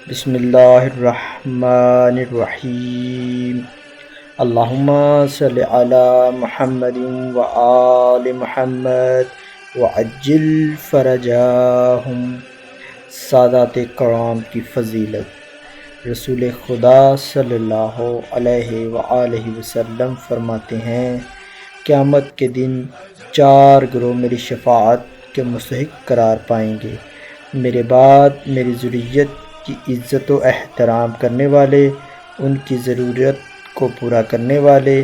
بسم اللہ الرحمن الرحیم۔ اللہم صلی علی محمد وآل محمد وعجل فرجاہم۔ سادات کرام کی فضیلت۔ رسول خدا صلی اللہ علیہ وآلہ وسلم فرماتے ہیں، قیامت کے دن 4 گروہ میری شفاعت کے مستحق قرار پائیں گے۔ میرے بعد میری ذریت کی عزت و احترام کرنے والے، ان کی ضرورت کو پورا کرنے والے،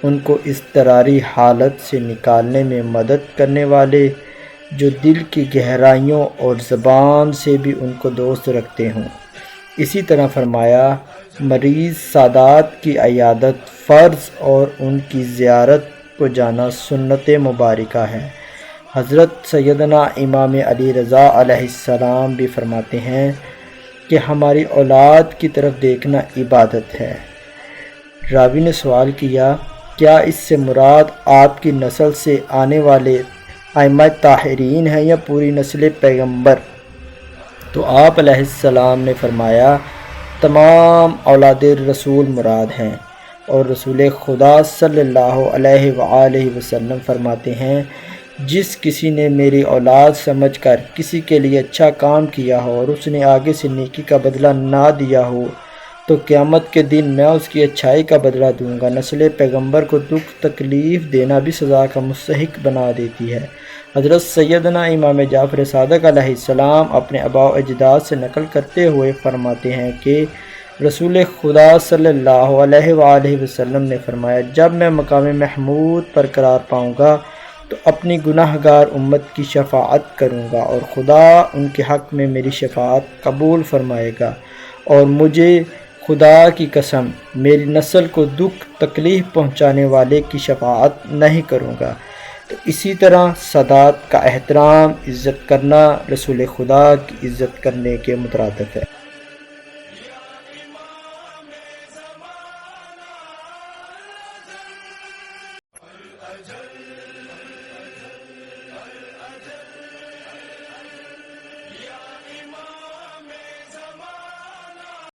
ان کو اضطراری حالت سے نکالنے میں مدد کرنے والے، جو دل کی گہرائیوں اور زبان سے بھی ان کو دوست رکھتے ہوں۔ اسی طرح فرمایا، مریض سادات کی عیادت فرض اور ان کی زیارت کو جانا سنت مبارکہ ہے۔ حضرت سیدنا امام علی رضا علیہ السلام بھی فرماتے ہیں کہ ہماری اولاد کی طرف دیکھنا عبادت ہے۔ راوی نے سوال کیا، کیا اس سے مراد آپ کی نسل سے آنے والے ائمہ طاہرین ہیں یا پوری نسل پیغمبر؟ تو آپ علیہ السلام نے فرمایا، تمام اولاد رسول مراد ہیں۔ اور رسول خدا صلی اللہ علیہ وآلہ وسلم فرماتے ہیں، جس کسی نے میری اولاد سمجھ کر کسی کے لیے اچھا کام کیا ہو اور اس نے آگے سے نیکی کا بدلہ نہ دیا ہو تو قیامت کے دن میں اس کی اچھائی کا بدلہ دوں گا۔ نسل پیغمبر کو دکھ تکلیف دینا بھی سزا کا مستحق بنا دیتی ہے۔ حضرت سیدنا امام جعفر صادق علیہ السلام اپنے آباء و اجداد سے نقل کرتے ہوئے فرماتے ہیں کہ رسول خدا صلی اللہ علیہ وآلہ وسلم نے فرمایا، جب میں مقام محمود پر قرار پاؤں گا تو اپنی گناہ گار امت کی شفاعت کروں گا اور خدا ان کے حق میں میری شفاعت قبول فرمائے گا، اور مجھے خدا کی قسم میری نسل کو دکھ تکلیف پہنچانے والے کی شفاعت نہیں کروں گا۔ تو اسی طرح سادات کا احترام، عزت کرنا رسول خدا کی عزت کرنے کے مترادف ہے۔